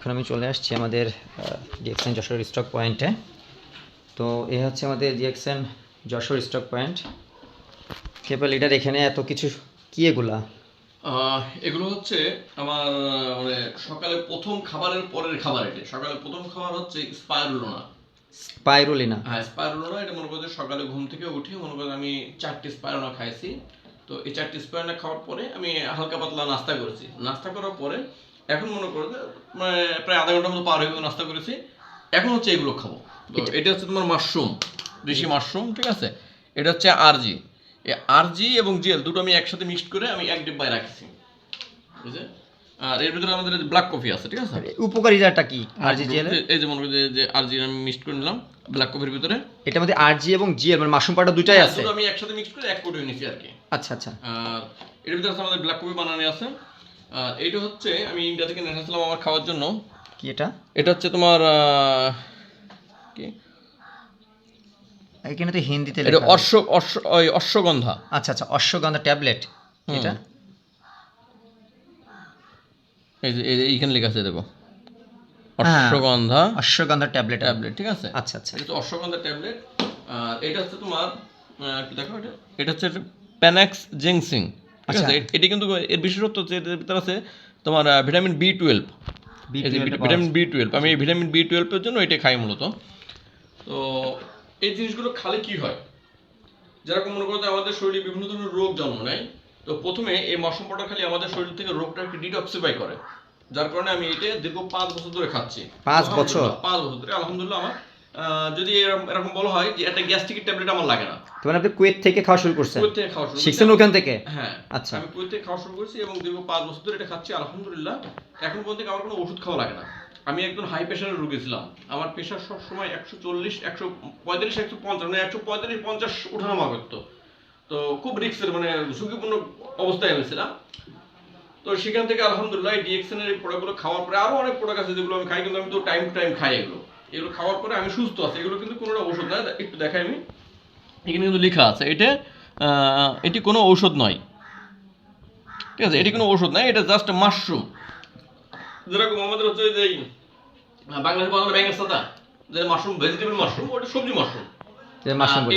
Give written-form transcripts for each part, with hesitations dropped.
এখন আমি চলে আসছি আমাদের ডিএক্সএন যশোর স্টক পয়েন্টে। তো এই হচ্ছে আমাদের ডিএক্সএন যশোর স্টক পয়েন্ট। কেবল এটার এখানে এত কিছু কি এগুলা? এগুলো হচ্ছে আমার মানে সকালে প্রথম খাবারের পরের খাবার। এটা সকালে প্রথম খাবার হচ্ছে স্পাইরুলোনা। স্পাইরুলিনা? হ্যাঁ, স্পাইরুলোনা। এটা মনে করতে সকালে ঘুম থেকে উঠে মনে করেন আমি 4টি স্পাইরুলোনা খাইছি। তো এই 4টি স্পাইরুলোনা খাওয়ার পরে আমি হালকা পাতলা নাস্তা করেছি। নাস্তা করার পরে এখন মনে করো যে মানে প্রায় আধা ঘন্টার মতো পার হয়ে গেল নাস্তা করেছি। এখন হচ্ছে এগুলো খাবো। তো এটা হচ্ছে তোমার মাশরুম, দেশি মাশরুম, ঠিক আছে। এটা হচ্ছে আরজি। এই আরজি এবং জেল দুটো আমি একসাথে মিক্সড করে আমি এক ডিব্বায় রাখছি, বুঝলে। আর এর ভিতরে আমাদের ব্ল্যাক কফি আছে, ঠিক আছে। উপকারিতাটা কি আরজি জেল? এই যে মনে করি যে আরজি আমি মিক্সড করে নিলাম ব্ল্যাক কফির ভিতরে। এটার মধ্যে আরজি এবং জিএল মানে মাশরুম পাউডার দুটাই আছে? দুটো আমি একসাথে মিক্সড করে এক কোট হয়ে নিয়েছি আর কি। আচ্ছা আচ্ছা। আর এর ভিতরে আছে আমাদের ব্ল্যাক কফি বানানো আছে। আর এটা হচ্ছে আমি ইন্ডিয়া থেকে নিয়ে আসলাম আমার খাওয়ার জন্য। কি এটা? এটা হচ্ছে তোমার কি এখানে তো হিন্দিতে এটা লেখা আছে। অশ্বগন্ধা। আচ্ছা আচ্ছা, অশ্বগন্ধা ট্যাবলেট এটা। এই যে এইখানে লেখা আছে দেখো, হ্যাঁ, অশ্বগন্ধা। অশ্বগন্ধা ট্যাবলেট, ঠিক আছে। আচ্ছা আচ্ছা। এটা তো অশ্বগন্ধা ট্যাবলেট। আর এটা হচ্ছে তোমার একটু দেখো, এটা হচ্ছে প্যানাক্স জিংসিং, ঠিক আছে। এটা কিন্তু এর বিশেষত্ব হচ্ছে এর ভিতরে আছে তোমার ভিটামিন B12। ভিটামিন B12 আমি এই ভিটামিন B12 এর জন্য এটা খাই মূলত। তো এই জিনিসগুলো খালে কি হয়, যেরকম মনে করো যে আমাদের শরীরে বিভিন্ন ধরনের রোগ জন্ম নেয়। তো প্রথমে এই মাশরুম পাউডার খালি আমাদের শরীর থেকে রোগটাকে ডিটক্সিফাই করে, যার কারণে আমি এটা দীর্ঘ 5 বছর ধরে খাচ্ছি। 5 বছর? 5 বছর ধরে আলহামদুলিল্লাহ। আমার যদি এরকম বলা হয় যে একটা গ্যাস্ট্রিকের ট্যাবলেট আমার লাগে না। তো মানে আপনি কুয়েত থেকে খাওয়া শুরু করছেন? কুয়েত থেকে খাওয়া শুরু শিখছেন ওখান থেকে? হ্যাঁ, আচ্ছা। আমি কুয়েত থেকে খাওয়া শুরু করেছি এবং দীর্ঘ 5 বছর ধরে এটা খাচ্ছি আলহামদুলিল্লাহ। এখন পর্যন্ত আমার কোনো ওষুধ খাওয়া লাগে না। আমি একদম হাই প্রেশারের রোগী ছিলাম। আমার প্রেশার সবসময় 140, 145, 150, মানে 145, 50 ওঠানামা করতো। তো খুব রিস্কের মানে ঝুঁকিপূর্ণ অবস্থায় আমি ছিলাম। তো সেখান থেকে আলহামদুলিল্লাহ ডিএক্সএন এর প্রোডাক্টগুলো খাওয়ার পরে আরো অনেক প্রোডাক্ট আছে যেগুলো আমি খাই, কিন্তু আমি তো টাইম টু টাইম খাই এগুলো। এগুলো খাওয়ার পরে আমি সুস্থ আছি। এগুলো কিন্তু কোনো ওষুধ নয়, একটু দেখাই আমি। এখানে কিন্তু লেখা আছে এটি কোনো ঔষধ নয়, ঠিক আছে। এটি কোনো ঔষধ নয়, এটা জাস্ট মাশরুম। যেরকম আমাদের হচ্ছে যে বাংলাদেশে বলা হয় ব্যাঙের ছাতা, যে মাশরুম, ভেজিটেবল মাশরুম, ওটা সবজি মাশরুম।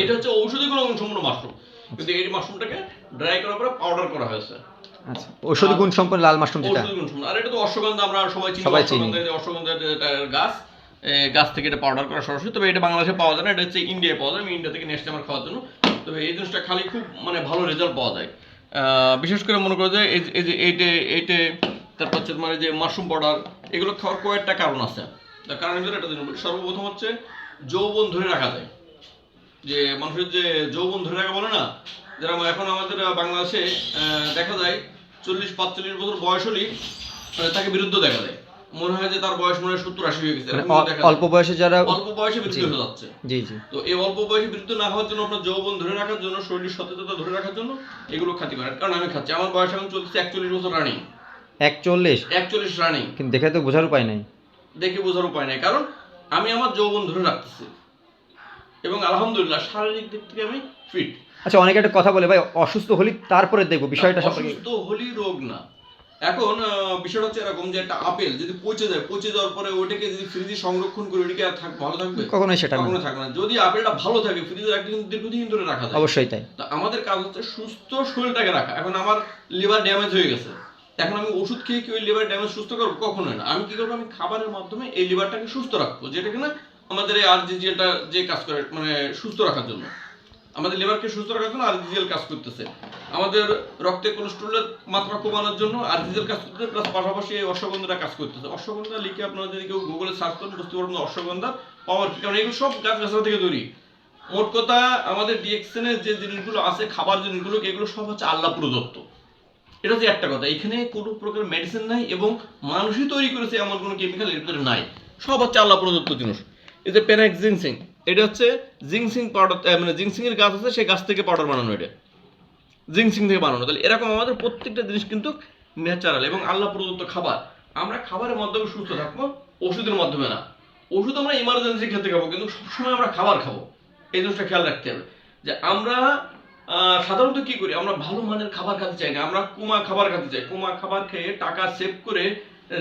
এটা হচ্ছে ঔষধি গুণ সম্পূর্ণ মাশরুম, কিন্তু এই মাশরুমটাকে ড্রাই করার পরে পাউডার করা হয়েছে। আচ্ছা, ঔষধি গুণ সম্পন্ন লাল মাশরুম যেটা। ঔষধি গুণ সম্পন্ন। আর এটা তো অশ্বগন্ধা, আমরা সবাই চিনি। অশ্বগন্ধা গাছ থেকে এটা পাউডার করা সরাসরি। তবে এটা বাংলাদেশে পাওয়া যায় না, এটা হচ্ছে ইন্ডিয়ায় পাওয়া যায়। আমি ইন্ডিয়া থেকে নিয়ে আসছি আমার খাওয়ার জন্য। তবে এই জিনিসটা খালি খুব মানে ভালো রেজাল্ট পাওয়া যায়। বিশেষ করে মনে করো যে এই যে এইটে তারপর হচ্ছে তোমার যে মাশরুম পাউডার, এগুলো খাওয়ার কয়েকটা কারণ আছে। তার কারণের ভিতরে একটা জিনিস বলি। সর্বপ্রথম হচ্ছে যৌবন ধরে রাখা যায়। যে মানুষের যে যৌবন ধরে রাখা বলে না, যেরকম এখন আমাদের বাংলাদেশে দেখা যায় 40-45 বছর বয়স হলেই তাকে বিরুদ্ধ দেখা যায়। মনে হয় যে তার বয়স মনে হয় 70-80 হয়ে গেছে। অল্প বয়সে যারা অল্প বয়সে বৃদ্ধ হয়ে যাচ্ছে। জি জি। তো এই অল্প বয়সে বৃদ্ধ না হওয়ার জন্য, আপনার যৌবন ধরে রাখার জন্য, শরীরের সতেজতা ধরে রাখার জন্য এগুলো খাতি করেন। কারণ আমি খাচ্ছি, আমার বয়স এখন চলছে 41 বছর রানিং। 41 রানিং। কিন্তু দেখে তো বোঝার উপায় নাই। দেখে বোঝার উপায় নাই, কারণ আমি আমার যৌবন ধরে রাখতেছি এবং আলহামদুলিল্লাহ শারীরিক দিক থেকে আমি ফিট। আচ্ছা, অনেকে একটা কথা বলে ভাই, অসুস্থ হলি তারপরে দেখবো বিষয়টা সম্পর্কে। অসুস্থ হলি রোগ না। এখন বিষয়টা হচ্ছে এরকম যে একটা আপেল যদি পচে যায়, পচে যাওয়ার পরে ওইটাকে যদি ফ্রিজে সংরক্ষণ করে ওইটাকে আর ভালো থাকবে? কখনোই সেটা কখনো থাকবে না। যদি আপেলটা ভালো থাকে ফ্রিজে রাখলে কিন্তু দীর্ঘদিন ধরে রাখা যায়। অবশ্যই তাই। তো আমাদের কাজ হচ্ছে সুস্থ শরীরটাকে রাখা। এখন আমার লিভার ড্যামেজ হয়ে গেছে, এখন আমি ওষুধ খেয়ে কি ওই লিভার ড্যামেজ সুস্থ করবো? কখনোই না। আমি কি করবো, আমি খাবারের মাধ্যমে এই লিভারটাকে সুস্থ রাখবো, যেটা কিনা আমাদের এই আরজিজিএলটা যে কাজ করে মানে সুস্থ রাখার জন্য, আমাদের লিভারকে সুস্থ রাখার জন্য আরজিজিএল কাজ করতেছে। আমাদের রক্তে কোলেস্টেরলের মাত্রা কমানোর জন্য আরজিজিএল কাজ করতেছে, প্লাস পাশাপাশি এই অশ্বগন্ধাটা কাজ করতেছে। অশ্বগন্ধা লিখে আপনারা যদি কেউ গুগলে সার্চ করেন বুঝতে পারবেন অশ্বগন্ধার পাওয়ার কি। কারণ এগুলো সব গাছগাছালা থেকে তৈরি। মোট কথা আমাদের ডিএক্সএন এর যে জিনিসগুলো আছে, খাবার জিনিসগুলো, এগুলো সব হচ্ছে আল্লাহ প্রদত্ত। এটা হচ্ছে একটা কথা। এখানে কোনো প্রকার মেডিসিন নাই এবং মানুষই তৈরি করেছে এমন কোনো কেমিক্যাল এর ভিতরে নাই। সব হচ্ছে আল্লাহ প্রদত্ত জিনিস। এই যে প্যানাক্স জিংসিং, এটা হচ্ছে জিংসিং পাউডার, মানে জিংসিং এর গাছ আছে, সেই গাছ থেকে পাউডার বানানো, এটা জিংসিং থেকে বানানো। তাহলে এরকম আমাদের প্রত্যেকটা জিনিস কিন্তু ন্যাচারাল এবং আল্লাহ প্রদত্ত খাবার। আমরা খাবারের মাধ্যমে সুস্থ থাকবো, ওষুধের মাধ্যমে না। ওষুধ আমরা ইমার্জেন্সি খেতে খাবো, কিন্তু সবসময় আমরা খাবার খাবো। এই জিনিসটা খেয়াল রাখতে হবে যে আমরা সাধারণত কি করি, আমরা ভালো মানের খাবার খেতে চাই না, আমরা কুমা খাবার খেতে চাই। কুমা খাবার খেয়ে টাকা সেভ করে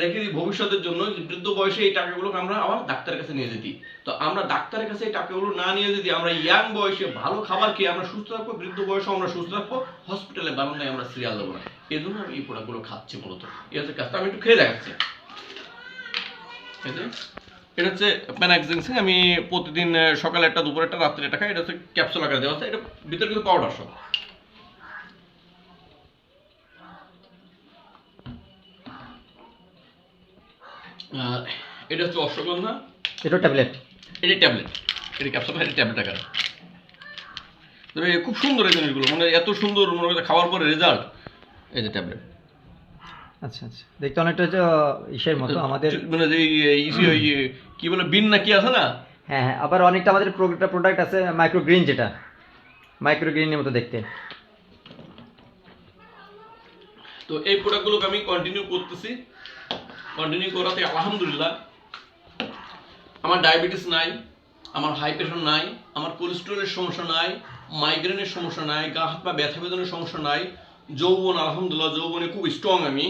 রেখে দিই ভবিষ্যতের জন্য, যে বৃদ্ধ বয়সে এই টাকাগুলোকে আমরা আবার ডাক্তারের কাছে নিয়ে যেতে। তো আমরা ডাক্তারের কাছে এই টাকাগুলো না নিয়ে যদি আমরা ইয়াং বয়সে ভালো খাবার খেয়ে আমরা সুস্থ থাকবো, বৃদ্ধ বয়সে আমরা সুস্থ থাকবো, হসপিটালে বারান্দায় আমরা সিরিয়াল দেবো না। এই জন্য আমি এই প্রোডাক্টগুলো খাচ্ছি মূলত। এই হচ্ছে কাজটা। আমি একটু খেয়ে দেখাচ্ছি। এটা হচ্ছে প্যানাক্সিং। আমি প্রতিদিন সকালে একটা, দুপুরে একটা, রাত্রে একটা খাই। এটা হচ্ছে ক্যাপসুল আকারে দেওয়া আছে। এটা ভিতরে কিন্তু পাউডার সব। আর এটা হচ্ছে অশ্বগন্ধা। এটা ট্যাবলেট, এটা ট্যাবলেট, এটা ক্যাপসুল, এটা ট্যাবলেট আকারে। তবে খুব সুন্দর এই জিনিসগুলো, মানে এত সুন্দর মনে হয় খাওয়ার পরে রেজাল্ট। এই যে ট্যাবলেট, আচ্ছা আচ্ছা, দেখতে অনেকটা যে ইসের মতো আমাদের, মানে যে কি বলে বিন না কি আছে না। হ্যাঁ হ্যাঁ, আবার অনেকটা আমাদের প্রোডাক্ট আছে মাইক্রোগ্রিন, যেটা মাইক্রোগ্রিনের মতো দেখতে। তো এই প্রোডাক্টগুলোকে আমি কন্টিনিউ করতেছি। কন্টিনিউ করাতে আলহামদুলিল্লাহ আমার ডায়াবেটিস নাই, আমার হাই প্রেশার নাই, আমার কোলেস্টেরলের সমস্যা নাই, মাইগ্রেনের সমস্যা নাই, গা হাত পা ব্যথা বেদনের সমস্যা নাই। যৌবন আলহামদুলিল্লাহ, যৌবনে খুব স্ট্রং। আমি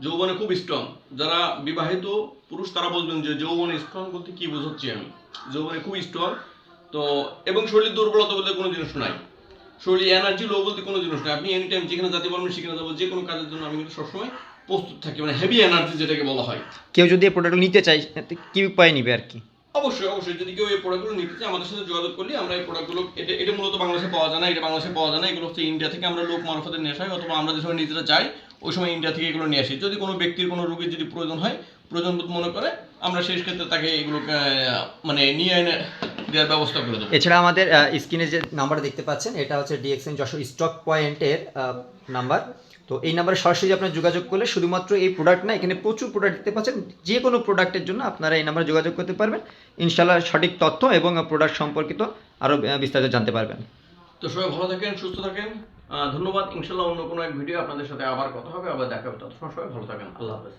যৌবনে খুব স্ট্রং। যারা বিবাহিত পুরুষ তারা বলবেন যে যৌবনে স্ট্রং বলতে কি বোঝাচ্ছি আমি। যৌবনে খুব স্ট্রং। তো এবং শরীর দুর্বলতা বলতে কোনো জিনিস নাই, শরীরে এনার্জি লো বলতে কোনো জিনিস নাই। আপনি এনি টাইম যেখানে যেতে পারবেন সেখানে যাবো, যে কোনো কাজের জন্য আমি কিন্তু সবসময় প্রস্তুত থাকি, মানে হেভি এনার্জি যেটাকে বলা হয়। কেউ যদি এই প্রোডাক্ট নিতে চায় কি উপায় নিবে আর কি? অবশ্যই অবশ্যই, যদি কেউ এই প্রোডাক্টগুলো নিতে চায় আমাদের সাথে যোগাযোগ করলে আমরা এই প্রোডাক্টগুলো, এটা মূলত বাংলাদেশে পাওয়া যায় না, এটা বাংলাদেশে পাওয়া যায় না। এগুলো হচ্ছে ইন্ডিয়া থেকে আমরা লোক মারফতে নিয়ে আসা হয়, অথবা আমরা যে সময় নিজেরা যাই ওই সময় ইন্ডিয়া থেকে এগুলো নিয়ে আসি। যদি কোনো ব্যক্তির, কোনো রোগীর যদি প্রয়োজন হয়, প্রয়োজন বোধ মনে করে, আমরা সেই ক্ষেত্রে তাকে এগুলোকে মানে নিয়ে এনে দেওয়ার ব্যবস্থা করে দেবো। এছাড়া আমাদের স্ক্রিনে যে নাম্বার দেখতে পাচ্ছেন, এটা হচ্ছে ডিএক্সএন যশোর স্টক পয়েন্টের নাম্বার। তো এই নাম্বারে সরাসরি আপনার যোগাযোগ করলে শুধুমাত্র এই প্রোডাক্ট না, এখানে প্রচুর প্রোডাক্ট দেখতে পাচ্ছেন, যে কোনো প্রোডাক্টের জন্য আপনারা এই নাম্বারে যোগাযোগ করতে পারবেন। ইনশাল্লাহ সঠিক তথ্য এবং প্রোডাক্ট সম্পর্কিত আরও বিস্তারিত জানতে পারবেন। তো সবাই ভালো থাকেন, সুস্থ থাকেন। ধন্যবাদ। ইনশাল্লাহ অন্য কোনো এক ভিডিও আপনাদের সাথে আবার কথা হবে, আবার দেখা হবে। ততক্ষণ সবাই ভালো থাকেন। আল্লাহ হাফেজ।